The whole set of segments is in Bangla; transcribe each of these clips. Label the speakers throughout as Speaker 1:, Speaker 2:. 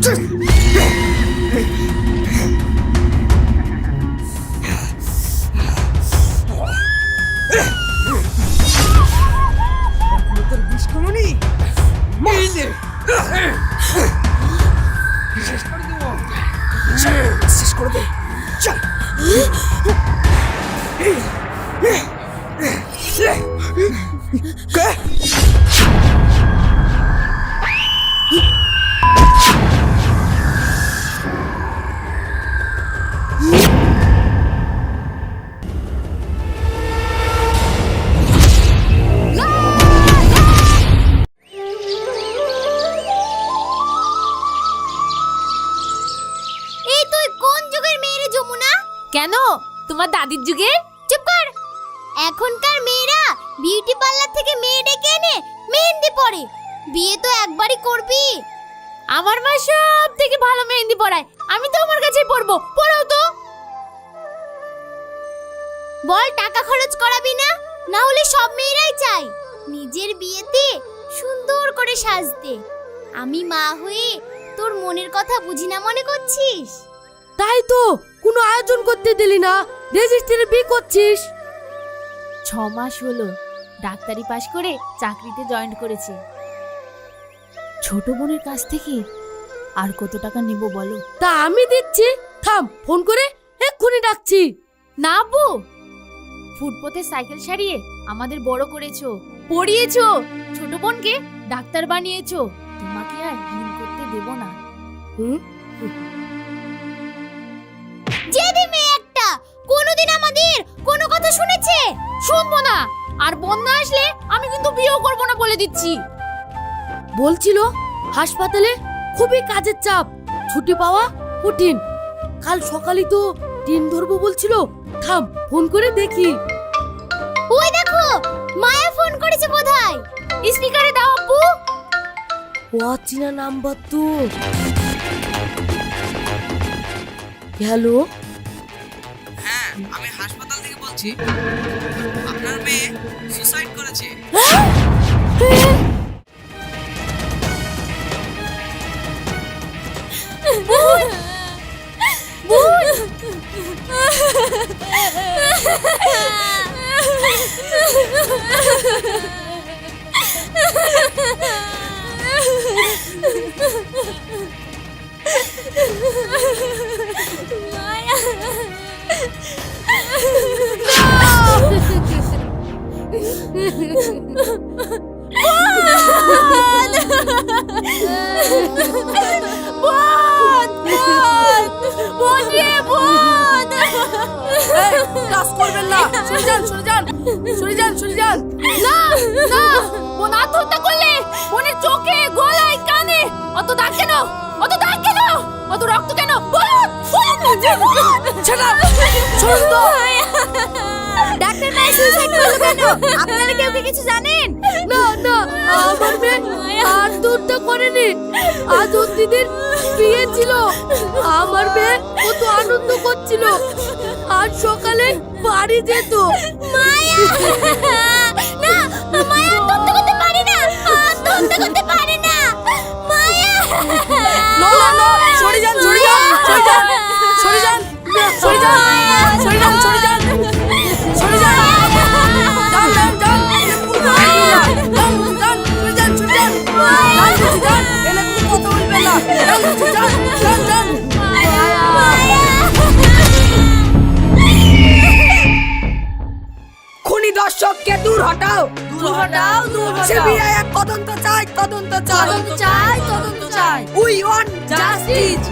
Speaker 1: তোর বিষ কমনি শেষ করে দেবো, শেষ করে দে। চল
Speaker 2: কেন তোমার দাদির যুগে? চুপ কর। এখনকার মেয়েরা বিউটি পার্লার থেকে মেয়ে ডেকে এনে মেহেন্দি পরে। বিয়ে তো একবারই করবি। আমার মা সব থেকে ভালো মেহেন্দি পরায়, আমি তো আমার কাছেই পরবো। পরাও তো। বল টাকা খরচ করাবি না? না হলে সব মেয়েরাই চায় নিজের বিয়েতে সুন্দর করে সাজতে। আমি মা হয়ে তোর মনের কথা বুঝি না মনে করছিস?
Speaker 3: তাই তো কোনো আয়োজন করতে দিলি না, রেজিস্ট্রিতে বিয়ে করছিস।
Speaker 2: 6 মাস হলো ডাক্তারি পাশ করে চাকরিতে জয়েন করেছে। ছোট বোনের কাছ থেকে আর কত টাকা নেব বলো?
Speaker 3: তা আমি দিচ্ছি, থাম, ফোন করে এক্ষুনি ডাকছি।
Speaker 2: না আব্বু, ফুটপথে সাইকেল সারিয়ে আমাদের বড় করেছো, পড়িয়েছো, ছোট বোনকে ডাক্তার বানিয়েছো। তোমাকে আর ঋণ করতে দেব না। জেদি মেয়ে একটা, কোনোদিন আমাদের কোনো কথা শুনেছে? শুনবো না। আর বন্যা আসলে আমি কিন্তু বিয়েও করবো না বলে দিচ্ছি।
Speaker 3: বলছিল হাসপাতালে খুবই কাজের চাপ, ছুটি পাওয়া কঠিন। কাল সকালে তো ট্রেন ধরবো বলছিল। থাম, ফোন করে দেখি।
Speaker 2: ওই দেখো, মায়া ফোন করেছে বোধহয়। স্পিকারে দাও আব্বু।
Speaker 3: অচেনা নাম্বার তো। হ্যালো,
Speaker 1: হ্যাঁ আমি হাসপাতাল থেকে বলছি। আপনার মেয়ে সুসাইড করেছে।
Speaker 3: করবেন না, সরে যান, সরে যান, সরে যান, সরে যান।
Speaker 2: না না, বোন আত্মহত্যা করলে বোনের চোখে গলায় কানে অত দাগ কেন? অত দাগ কেন? অত রক্ত কেন? বলুন
Speaker 3: ছেড়া, শুনুন তো।
Speaker 2: ডাক্তার ভাই সুইসাইড করলো কেন? আপনারা কেউ কি কিছু জানেন?
Speaker 3: না না, আমার মেয়ে আত্মহত্যা করেনি। আজ ওর দিদির বিয়ে ছিল। আমার মেয়ে কত আনন্দ করছিল, আজ সকালে বাড়ি যেত।
Speaker 2: মায়া না, মায়া আত্মহত্যা করতে পারে না, আত্মহত্যা করতে পারে না। মায়া
Speaker 3: না না, সরে যান, সরে যান, সরে যান, সরে যান, সরে যান, সরে যান, সরে যান, সরে যান, যান, যান, যান, যান, যান, সরে যান, সরে যান, যান, যান, এলে কোনো কথা বলবেন না, যান, যান, যান, যান।
Speaker 1: খুনি দর্শককে দূর হটাও,
Speaker 3: দূর হটাও, দূর হটাও।
Speaker 1: সিবিআই এক তদন্ত চাই, তদন্ত চাই,
Speaker 3: তদন্ত চাই, তদন্ত চাই।
Speaker 1: We want
Speaker 3: justice.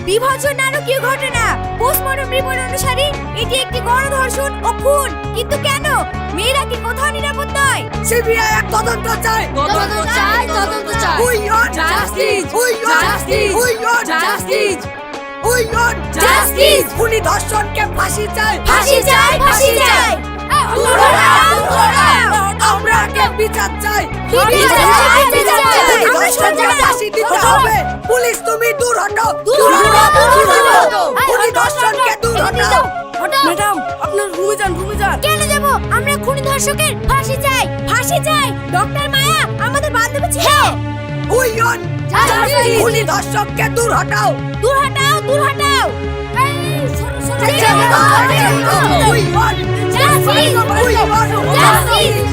Speaker 2: বিভৎস নারকীয় ঘটনা। পোস্টমর্টম রিপোর্ট অনুসারে এটি একটি গণধর্ষণ ও খুন। কিন্তু কেন? মেয়েরা কি কোথাও নিরাপদ নয়?
Speaker 1: সিবিআই এক তদন্ত চাই,
Speaker 3: তদন্ত চাই, তদন্ত চাই।
Speaker 1: We want
Speaker 3: justice,
Speaker 1: we want
Speaker 3: justice,
Speaker 1: we want
Speaker 3: justice,
Speaker 1: we want
Speaker 3: justice.
Speaker 1: খুনি ধর্ষণকে ফাঁসি চাই,
Speaker 2: ফাঁসি চাই, ফাঁসি চাই।
Speaker 3: দূর হটাও, দূর হটাও।
Speaker 1: আমরা আগে বিচার চাই,
Speaker 2: বিচার চাই, বিচার চাই।
Speaker 1: খুনি ধর্ষণকে ফাঁসি দিতে হবে। পুলিশ তুমি দূর হটাও,
Speaker 3: দূর হটাও, দূর হটাও।
Speaker 1: খুনি ধর্ষণকে দূর হটাও।
Speaker 3: ম্যাডাম, আপনার রুমে যান, রুমে যান।
Speaker 2: কেন যাব? আমরা খুনি ধর্ষকের ফাঁসি চাই, ফাঁসি চাই। ডক্টর মায়া আমাদের বান্ধবী ছিল।
Speaker 1: উই ওয়ান্ট
Speaker 3: খুনি দর্শককে দূর হটাও।
Speaker 2: দূর হটাও, দূর হটাও।
Speaker 3: ওই বল,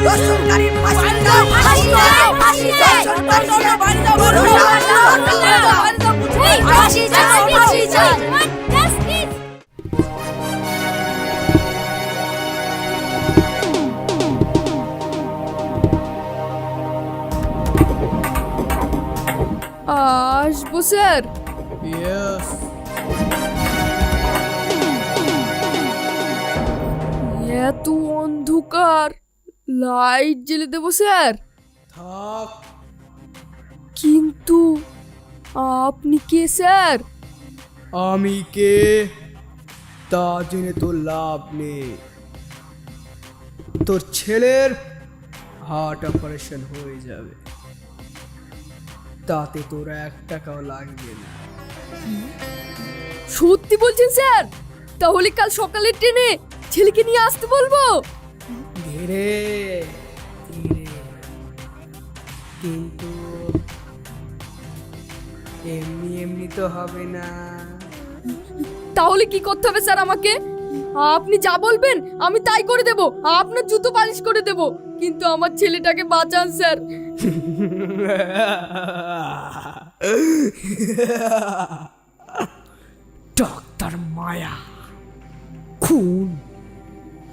Speaker 3: দর্শককারীর ফাঁসি দাও, ফাঁসি দাও, ফাঁসি দাও, দূর হটাও।
Speaker 1: আসবো স্যার। এত অন্ধকার, লাইট জ্বেলে দেবো স্যার?
Speaker 4: থাক,
Speaker 1: কিন্তু আপনি কে স্যার?
Speaker 4: আমি কে তা জেনে তো লাভ নেই। তোর ছেলের হার্ট অপারেশন হয়ে যাবে, তাতে তোর 1 টাকাও লাগবে না।
Speaker 1: সত্যি বলছেন স্যার? তাহলে কাল সকালের ট্রেনে ছেলেকে নিয়ে আসতে বলবো?
Speaker 4: ধীরে ধীরে, কিন্তু এমনি এমনি তো হবে না।
Speaker 1: তাহলে কি করতে হবে স্যার আমাকে? আপনি যা বলবেন আমি তাই করে দেব, আপনার জুতো পালিশ করে দেব, কিন্তু আমার ছেলেটাকে বাঁচান স্যার।
Speaker 4: ডাক্তার মায়া, খুন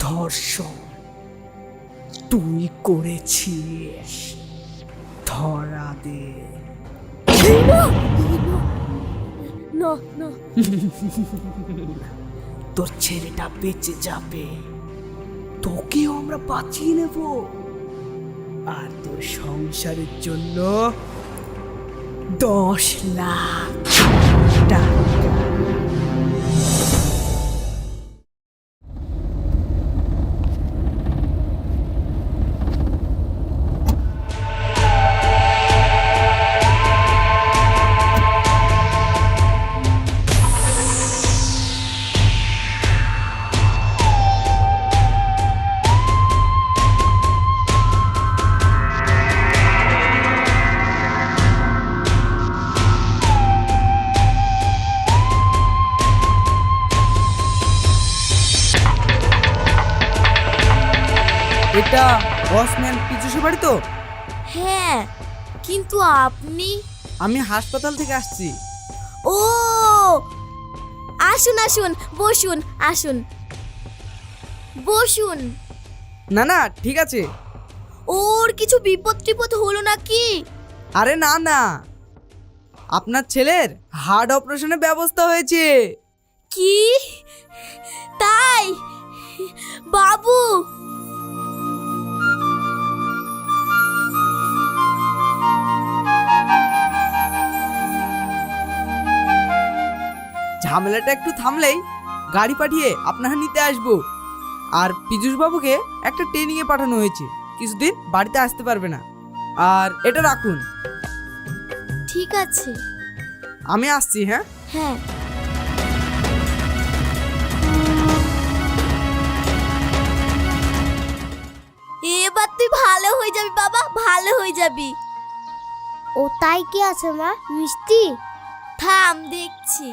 Speaker 4: ধর্ষণ তুই করেছিস, ধরা দে।
Speaker 1: না না,
Speaker 4: তোর ছেলেটা বেঁচে যাবে, তোকেও আমরা বাঁচিয়ে নেব, আর তোর সংসারের জন্য 10 লাখ টাকা।
Speaker 3: এটা বসম্যান পিছুসে বাড়ি তো?
Speaker 2: হ্যাঁ, কিন্তু আপনি?
Speaker 3: আমি হাসপাতাল থেকে আসছি।
Speaker 2: ও, আসুন আসুন, বসুন, আসুন বসুন।
Speaker 3: না না, ঠিক আছে।
Speaker 2: ওর কিছু বিপদ টিপদ হলো নাকি?
Speaker 3: আরে না না, আপনার ছেলের হার্ট অপারেশনের ব্যবস্থা হয়েছে।
Speaker 2: কি তাই? বাবু,
Speaker 3: ঝামেলাটা একটু থামলেই গাড়ি পাঠিয়ে আপনারা নিতে আসবো। আর পীযূষ বাবুকে একটা ট্রেনিংয়ে পাঠানো হয়েছে, কিছুদিন বাড়িতে আসতে পারবে না। আর এটা রাখুন।
Speaker 2: ঠিক আছে।
Speaker 3: আমি আসছি। হ্যাঁ
Speaker 2: হ্যাঁ, এবার তুই ভালো হয়ে যাবি বাবা, ভালো হয়ে যাবি। ও তাই কি আছে মা? মিষ্টি থাম, দেখছি।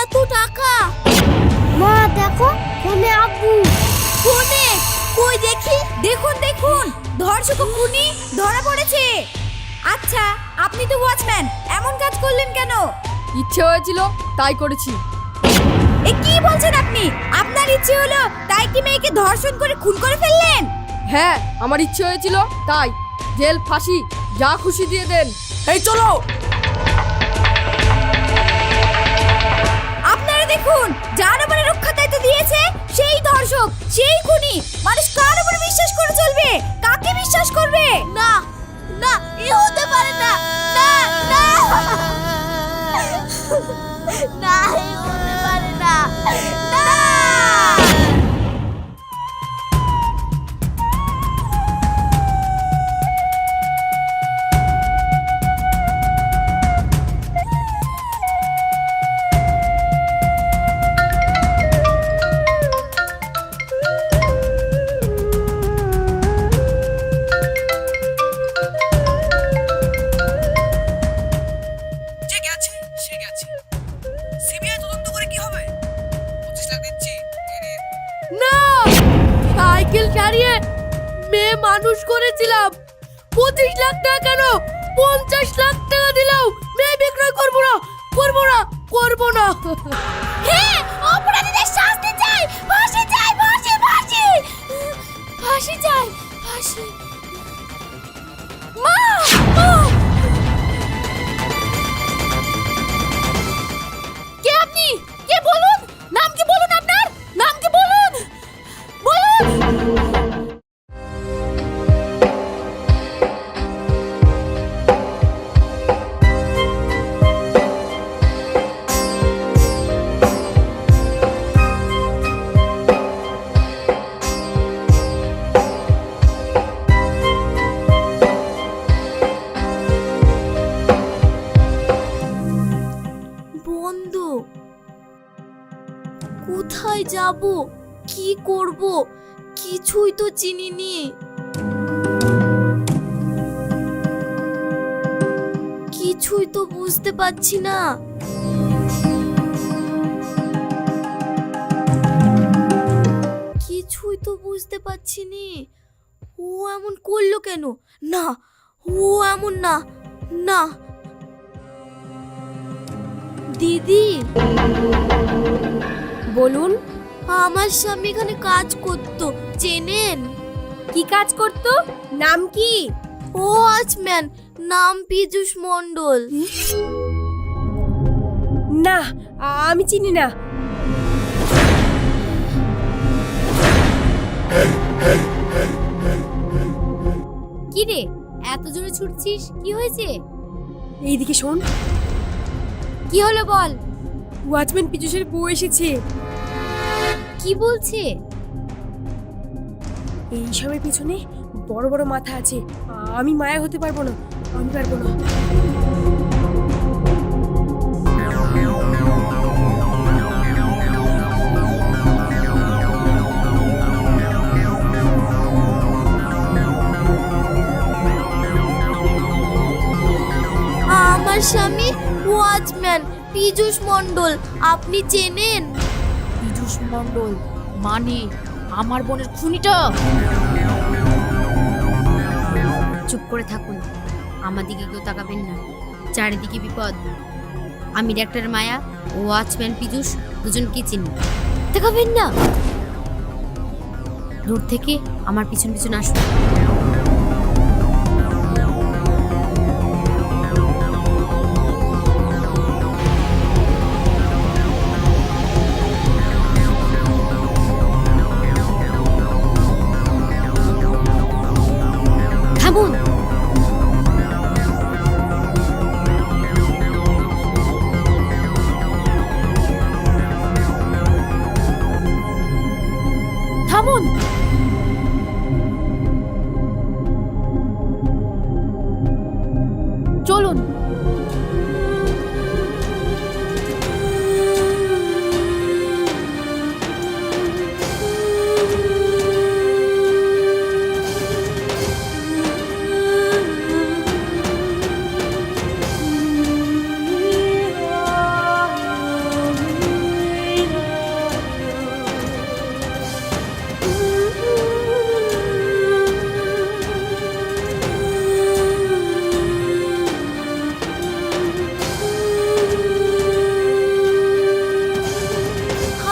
Speaker 2: এত টাকা! মা দেখো, ফোনে আব্বু। ফোনে কই দেখি? দেখুন দেখুন, ধর্ষক ও খুনি ধরা পড়েছে। আচ্ছা, আপনি তো ওয়াচম্যান, এমন কাজ করলেন কেন?
Speaker 1: ইচ্ছে হয়েছিল তাই করেছি।
Speaker 2: এ কি বলছেন আপনি? আপনার ইচ্ছে হলো তাই কি মেয়েকে ধর্ষণ করে খুন করে ফেললেন?
Speaker 1: হ্যাঁ, আমার ইচ্ছে হয়েছিল তাই। জেল, ফাঁসি যা খুশি দিয়ে দেন।
Speaker 3: এই চলো।
Speaker 2: আপনারা দেখুন, যার উপরে রক্ষা দায়িত্ব দিয়েছে সেই ধর্ষক, সেই খুনি। মানুষ কার উপরে বিশ্বাস করে চলবে? কাকে বিশ্বাস করবে? না না, এ হতে পারে না। না না না, এ হতে পারে না। না।
Speaker 3: লাখ টাকা কেন, 50 লাখ টাকা দিলেও মেয়ে বিক্রয় করবো না, করবো না, করবো না।
Speaker 2: হ্যাঁ, অপরাধীদের শাস্তি চাই, ফাঁসি চাই, ফাঁসি, ফাঁসি, ফাঁসি চাই, ফাঁসি। মা! কে আপনি? কে বলুন? নাম কি বলুন আপনার? নাম কি বলুন? বলুন! বন্ধু, কোথায় যাব, কি করব, কিছুই তো চিনিনি। কিছুই তো বুঝতে পারছি না। কিছুই তো বুঝতে পারছি নি। ও এমন করলো কেন? না, ও এমন না, না। দিদি,
Speaker 1: বলুন।
Speaker 2: আমার স্বামী এখানে কাজ করতো, চেনেন?
Speaker 1: কি কাজ করতো? নাম কি?
Speaker 2: ও ওয়াচম্যান, নাম পীযূষ মণ্ডল।
Speaker 1: না, আমি চিনি না।
Speaker 2: কি রে, এত জোরে ছুটছিস, কি হয়েছে?
Speaker 1: এইদিকে শোন।
Speaker 2: কি হলো বল।
Speaker 1: ওয়াচম্যান পীযূষের বউ এসেছে।
Speaker 2: কি বলছে?
Speaker 1: এই সবের পিছনে বড় বড় মাথা আছে। আমি মায়া হতে পারবো না, আমি পারবো না।
Speaker 2: আমার স্বামী ওয়াচম্যান পীযূষ মণ্ডল, আপনি চেনেন?
Speaker 5: পীযূষ মণ্ডল মানে আমার বোনের খুনিটা?
Speaker 6: চুপ করে থাকুন, আমার দিকে কেউ তাকাবেন না, চারিদিকে বিপদ। আমি ডাক্তার মায়া ও ওয়াচম্যান পীযূষ দুজনকে চিনি। তাকাবেন না, দূর থেকে আমার পিছন পিছন আসুন। থামুন।
Speaker 5: থামুন। চলুন।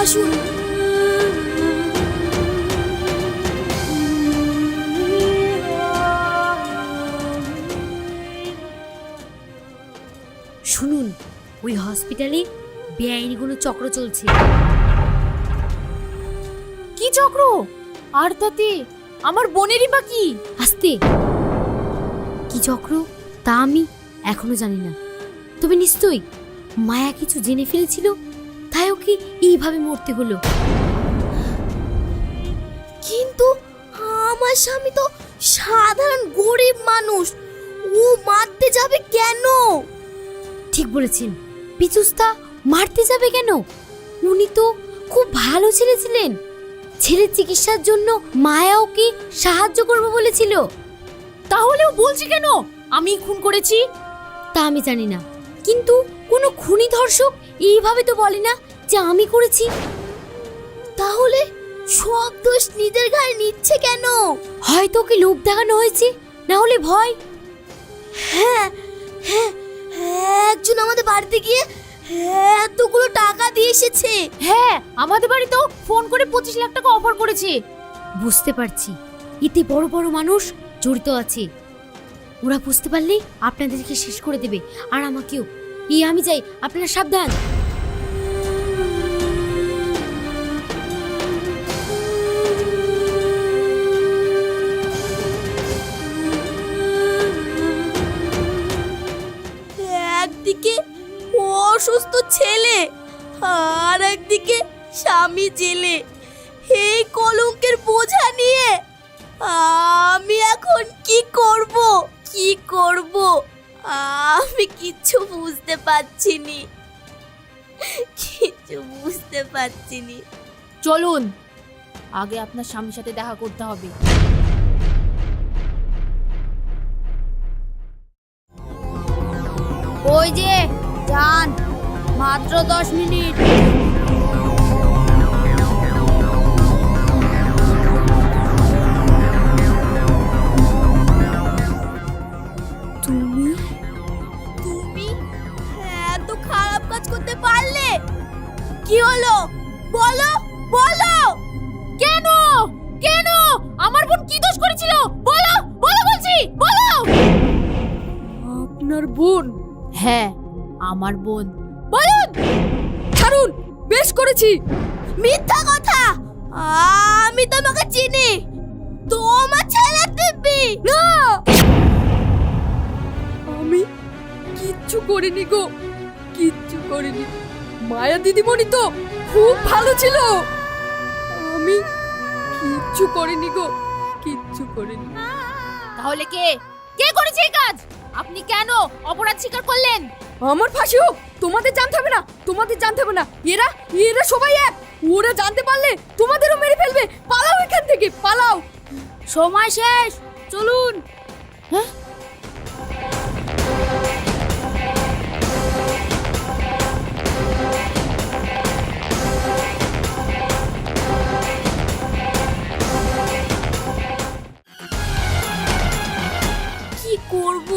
Speaker 2: আসুন।
Speaker 6: শুনুন, ওই হসপিটালে বেআইনি কোনো চক্র চলছে।
Speaker 5: কি চক্র? আর তাতে আমার বোনেরই বা কি?
Speaker 6: আস্তে। কি চক্র তা আমি এখনো জানি না, তবে নিশ্চয়ই মায়া কিছু জেনে ফেলেছিল, তাই ওকে এইভাবে মরতে হলো।
Speaker 2: কিন্তু আমার স্বামী তো সাধারণ গরিব মানুষ, ও মারতে যাবে কেন?
Speaker 6: ঠিক বলেছেন, পীযূষদা মারতে যাবে কেন? উনি তো খুব ভালো ছেলে ছিলেন। ছেলের চিকিৎসার জন্য মায়া ওকে সাহায্য করবে বলেছিল।
Speaker 5: তাহলে ও বলছে কেন আমি খুন করেছি?
Speaker 6: তা আমি জানি না, কিন্তু কোনো খুনি ধর্ষক এইভাবে তো বলে না যে আমি করেছি।
Speaker 2: তাহলে সব দোষ নিজের ঘাড়ে নিচ্ছে কেন?
Speaker 6: হয়তো ওকে লোভ দেখানো হয়েছে, না হলে ভয়। হ্যাঁ হ্যাঁ একজন আমাদের বাড়িতে গিয়ে এতগুলো টাকা দিয়ে এসেছে।
Speaker 5: হ্যাঁ, আমাদের বাড়িতেও ফোন করে 25 লাখ টাকা অফার করেছে।
Speaker 6: বুঝতে পারছি এতে বড় বড় মানুষ জড়িত আছে। ওরা বুঝতে পারলেই আপনাদেরকে শেষ করে দেবে, আর আমাকেও। আমি যাই, আপনারা সাবধান।
Speaker 2: একদিকে অসুস্থ ছেলে আর একদিকে স্বামী জেলে, এই কলঙ্কের বোঝা নিয়ে আমি এখন কি করব কি করব আমি কিচ্ছু বুঝতে পারছি নি, কিচ্ছু বুঝতে পারছি নি।
Speaker 5: চলুন, আগে আপনার স্বামীর সাথে দেখা করতে হবে।
Speaker 6: ওই যে যান, মাত্র 10 মিনিট।
Speaker 2: তুমি এত খারাপ কাজ করতে পারলে? কি হলো বলো বলো।
Speaker 5: কেন কেন আমার বোন কি দোষ করেছিল? বলো বলো বলছি, বলো।
Speaker 1: আপনার বোন?
Speaker 5: হ্যাঁ, আমার বোন। বলুন।
Speaker 1: ছাড়ুন, বেশ করেছি।
Speaker 2: মিথ্যা কথা, আমি তোমাকে চিনি, তোমার ছেলে দিব্যি।
Speaker 1: না, আমি কিচ্ছু করিনি গো, কিচ্ছু করিনি। মায়া দিদিমণি তো খুব ভালো ছিল। আমি কিচ্ছু করিনি গো, কিচ্ছু করিনি।
Speaker 5: তাহলে কে কে করেছে এই কাজ? আপনি কেন অপরাধ স্বীকার করলেন?
Speaker 1: আমার ফাঁসি হোক, তোমাদের জানতে হবে না, তোমাদের জানতে হবে না। এরা এরা সবাই এক। ওরা জানতে পারলে তোমাদেরও মেরে ফেলবে। পালাও এখান থেকে, পালাও।
Speaker 6: সময় শেষ, চলুন।
Speaker 2: কি করব,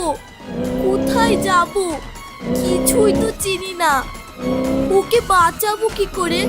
Speaker 2: কোথায় যাব, কিছুই তো চিনি না। ওকে বাঁচাবো কি করে?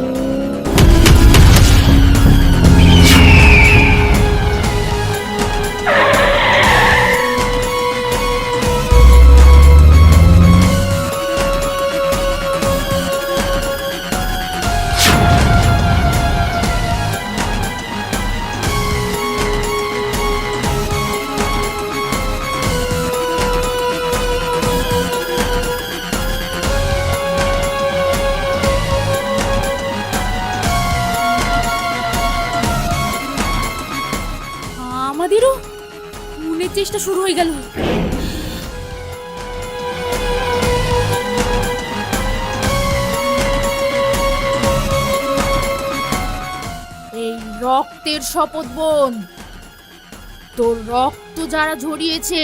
Speaker 5: আমাদেরও খুনের চেষ্টা শুরু হয়ে গেল। এই রক্তের শপথ বোন, তোর রক্ত যারা ঝরিয়েছে,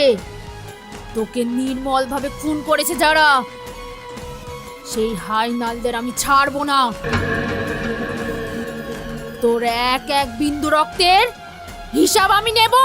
Speaker 5: তোকে নির্মল ভাবে খুন করেছে যারা, সেই হাইনালদের আমি ছাড়বো না। তোর এক এক বিন্দু রক্তের হিসাব আমি নেব।